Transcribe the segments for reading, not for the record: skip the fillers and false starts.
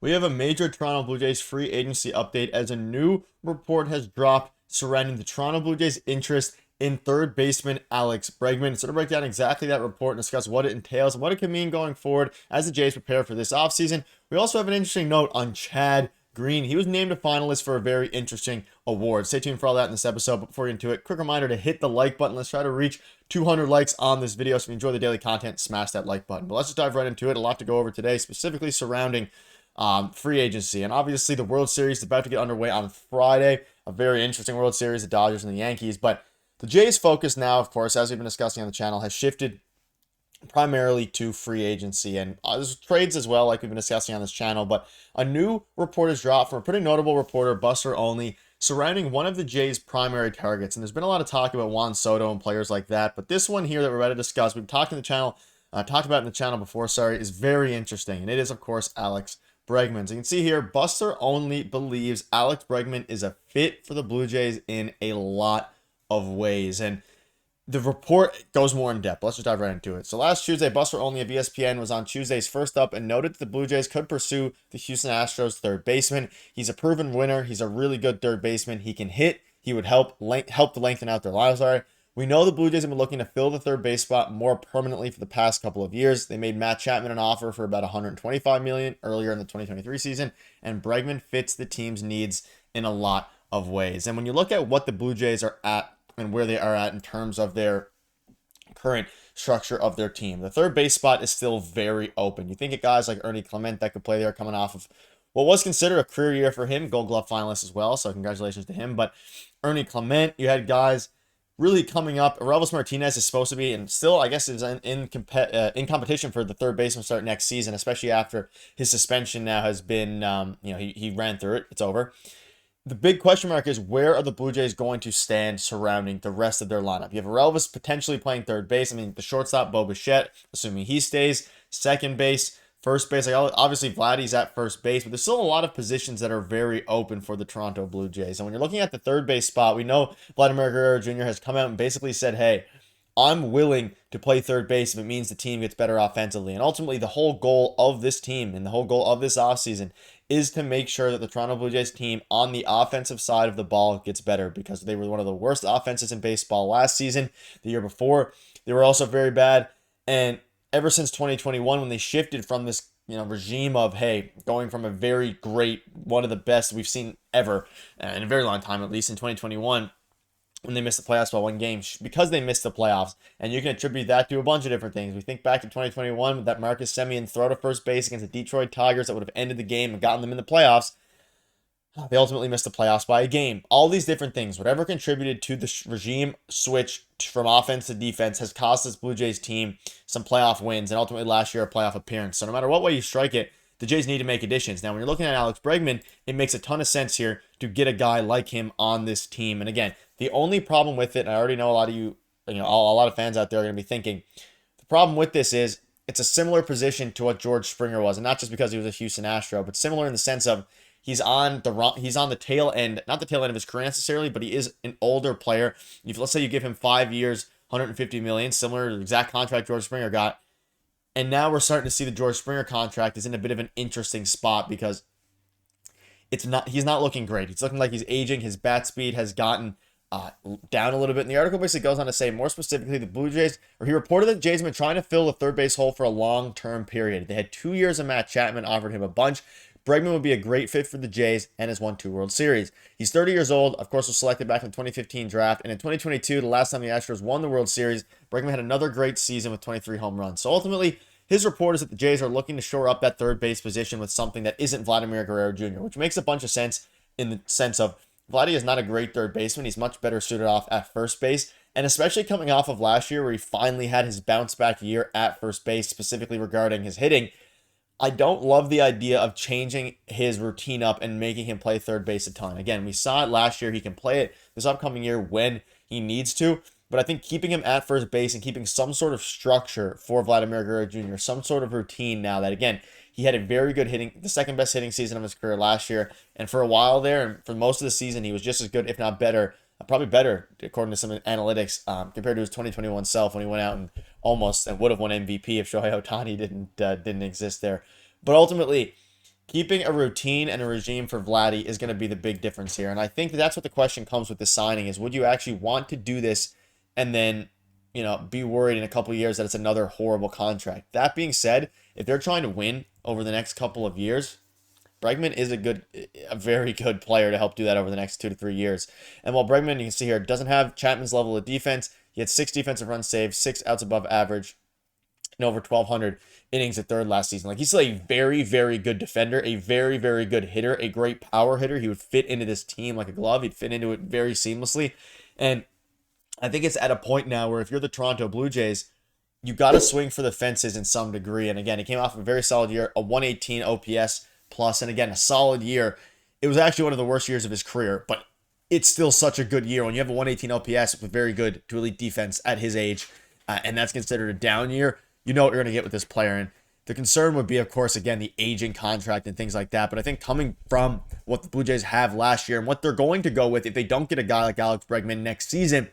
We have a major Toronto Blue Jays free agency update as a new report has dropped surrounding the Toronto Blue Jays' interest in third baseman Alex Bregman. So to break down exactly that report and discuss what it entails and what it can mean going forward as the Jays prepare for this offseason. We also have an interesting note on Chad Green. He was named a finalist for a very interesting award. Stay tuned for all that in this episode. But before we get into it, quick reminder to hit the like button. Let's try to reach 200 likes on this video. So if you enjoy the daily content, smash that like button. But let's just dive right into it. A lot to go over today, specifically surrounding free agency. And obviously the World Series is about to get underway on Friday. A very interesting World Series, the Dodgers and the Yankees. But the Jays' focus now, of course, as we've been discussing on the channel, has shifted primarily to free agency. And there's trades as well, like we've been discussing on this channel. But a new report has dropped from a pretty notable reporter, Buster Olney, surrounding one of the Jays' primary targets. And there's been a lot of talk about Juan Soto and players like that. But this one here that we're about to discuss, we've talked in the channel, talked about in the channel before, is very interesting. And it is, of course, Alex Bregman. So you can see here, Buster Olney believes Alex Bregman is a fit for the Blue Jays in a lot of ways. And the report goes more in depth. Let's just dive right into it. So last Tuesday, Buster Olney of ESPN was on Tuesday's First Up and noted that the Blue Jays could pursue the Houston Astros third baseman. He's a proven winner. He's a really good third baseman. He can hit. He would help to lengthen out their lives. We know the Blue Jays have been looking to fill the third base spot more permanently for the past couple of years. They made Matt Chapman an offer for about $125 million earlier in the 2023 season, and Bregman fits the team's needs in a lot of ways. And when you look at what the Blue Jays are at and where they are at in terms of their current structure of their team, the third base spot is still very open. You think of guys like Ernie Clement that could play there, coming off of what was considered a career year for him, Gold Glove finalist as well, so congratulations to him. But Ernie Clement, you had guys really coming up. Aurelvis Martinez is supposed to be, and still, I guess, is in competition for the third baseman start next season, especially after his suspension now has been, he ran through it. It's over. The big question mark is, where are the Blue Jays going to stand surrounding the rest of their lineup? You have Aurelvis potentially playing third base. I mean, the shortstop, Bichette, assuming he stays. Second base. First base, like obviously Vladdy's at first base, but there's still a lot of positions that are very open for the Toronto Blue Jays. And when you're looking at the third base spot, we know Vladimir Guerrero Jr. has come out and basically said, hey, I'm willing to play third base if it means the team gets better offensively. And ultimately, the whole goal of this team and the whole goal of this offseason is to make sure that the Toronto Blue Jays team on the offensive side of the ball gets better, because they were one of the worst offenses in baseball last season. The year before, they were also very bad. And ever since 2021, when they shifted from this, regime of, hey, going from a very great, one of the best we've seen ever in a very long time, at least in 2021, when they missed the playoffs by one game, because they missed the playoffs. And you can attribute that to a bunch of different things. We think back to 2021 with that Marcus Semien throw to first base against the Detroit Tigers that would have ended the game and gotten them in the playoffs. They ultimately missed the playoffs by a game. All these different things, whatever contributed to the regime switch from offense to defense, has cost this Blue Jays team some playoff wins and ultimately last year a playoff appearance. So no matter what way you strike it, the Jays need to make additions. Now, when you're looking at Alex Bregman, it makes a ton of sense here to get a guy like him on this team. And again, the only problem with it, and I already know a lot of you, a lot of fans out there are going to be thinking, the problem with this is it's a similar position to what George Springer was, and not just because he was a Houston Astro, but similar in the sense of he's on the tail end, not the tail end of his career necessarily, but he is an older player. Let's say you give him 5 years, $150 million, similar to the exact contract George Springer got. And now we're starting to see the George Springer contract is in a bit of an interesting spot because he's not looking great. He's looking like he's aging. His bat speed has gotten down a little bit. And the article basically goes on to say, more specifically, the Blue Jays, or he reported that the Jays have been trying to fill the third base hole for a long-term period. They had 2 years of Matt Chapman, offered him a bunch. Bregman would be a great fit for the Jays and has won 2 World Series. He's 30 years old, of course, was selected back in the 2015 draft. And in 2022, the last time the Astros won the World Series, Bregman had another great season with 23 home runs. So ultimately, his report is that the Jays are looking to shore up that third base position with something that isn't Vladimir Guerrero Jr., which makes a bunch of sense in the sense of Vladdy is not a great third baseman. He's much better suited off at first base. And especially coming off of last year where he finally had his bounce back year at first base, specifically regarding his hitting, I don't love the idea of changing his routine up and making him play third base a ton. Again, we saw it last year. He can play it this upcoming year when he needs to. But I think keeping him at first base and keeping some sort of structure for Vladimir Guerrero Jr., some sort of routine now that, again, he had a very good hitting, the second best hitting season of his career last year. And for a while there, and for most of the season, he was just as good, if not better, probably better, according to some analytics, compared to his 2021 self when he went out and would have won MVP if Shohei Ohtani didn't exist there. But ultimately, keeping a routine and a regime for Vladdy is going to be the big difference here. And I think that's what the question comes with the signing is, would you actually want to do this and then, be worried in a couple of years that it's another horrible contract? That being said, if they're trying to win over the next couple of years, Bregman is a very good player to help do that over the next 2 to 3 years. And while Bregman, you can see here, doesn't have Chapman's level of defense, he had 6 defensive run saves, 6 outs above average, and over 1,200 innings at third last season. Like, he's still a very, very good defender, a very, very good hitter, a great power hitter. He would fit into this team like a glove. He'd fit into it very seamlessly. And I think it's at a point now where if you're the Toronto Blue Jays, you got to swing for the fences in some degree. And again, he came off a very solid year, a 118 OPS plus, and again, a solid year. It was actually one of the worst years of his career, but it's still such a good year when you have a 118 OPS with very good to elite defense at his age, and that's considered a down year. You know what you're going to get with this player. And the concern would be, of course, again, the aging contract and things like that. But I think coming from what the Blue Jays have last year and what they're going to go with if they don't get a guy like Alex Bregman next season,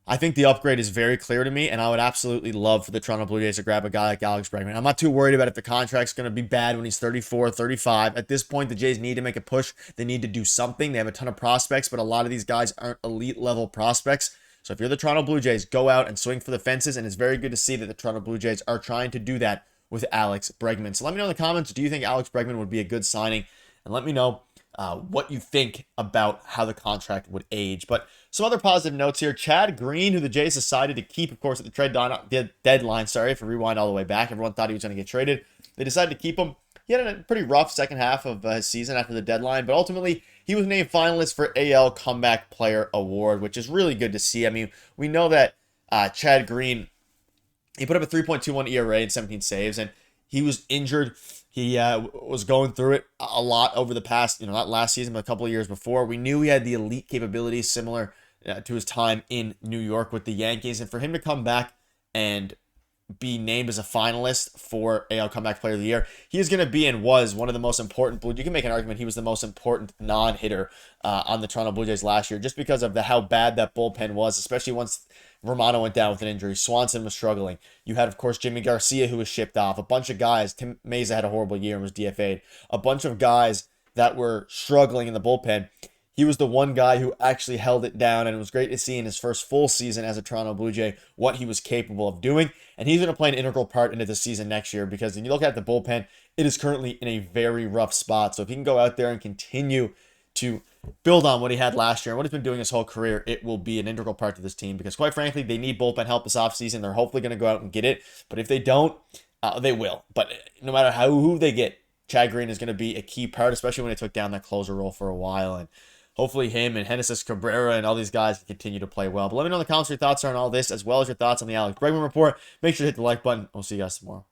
I think the upgrade is very clear to me, and I would absolutely love for the Toronto Blue Jays to grab a guy like Alex Bregman. I'm not too worried about if the contract's going to be bad when he's 34, 35. At this point, the Jays need to make a push. They need to do something. They have a ton of prospects, but a lot of these guys aren't elite-level prospects. So if you're the Toronto Blue Jays, go out and swing for the fences, and it's very good to see that the Toronto Blue Jays are trying to do that with Alex Bregman. So let me know in the comments, do you think Alex Bregman would be a good signing? And let me know what you think about how the contract would age. But some other positive notes here. Chad Green, who the Jays decided to keep, of course, at the trade deadline. Sorry, if we rewind all the way back. Everyone thought he was going to get traded. They decided to keep him. He had a pretty rough second half of his season after the deadline, but ultimately he was named finalist for AL Comeback Player Award, which is really good to see. I mean, we know that Chad Green, he put up a 3.21 ERA and 17 saves, and he was injured. He was going through it a lot over the past, not last season, but a couple of years before. We knew he had the elite capabilities similar to his time in New York with the Yankees, and for him to come back and be named as a finalist for AL Comeback Player of the Year, he is going to be and was one of the most important Blue. You can make an argument he was the most important non-hitter on the Toronto Blue Jays last year, just because of how bad that bullpen was, especially once Romano went down with an injury. Swanson was struggling. You had, of course, Jimmy Garcia, who was shipped off. A bunch of guys. Tim Meza had a horrible year and was DFA'd. A bunch of guys that were struggling in the bullpen. He was the one guy who actually held it down, and it was great to see in his first full season as a Toronto Blue Jay what he was capable of doing. And he's going to play an integral part into the season next year, because when you look at the bullpen, it is currently in a very rough spot. So if he can go out there and continue to build on what he had last year and what he's been doing his whole career, it will be an integral part to this team, because quite frankly, they need bullpen help this offseason. They're hopefully going to go out and get it. But if they don't, they will. But no matter who they get, Chad Green is going to be a key part, especially when they took down that closer role for a while. And hopefully him and Genesis Cabrera and all these guys can continue to play well. But let me know in the comments what your thoughts are on all this, as well as your thoughts on the Alex Bregman report. Make sure to hit the like button. We'll see you guys tomorrow.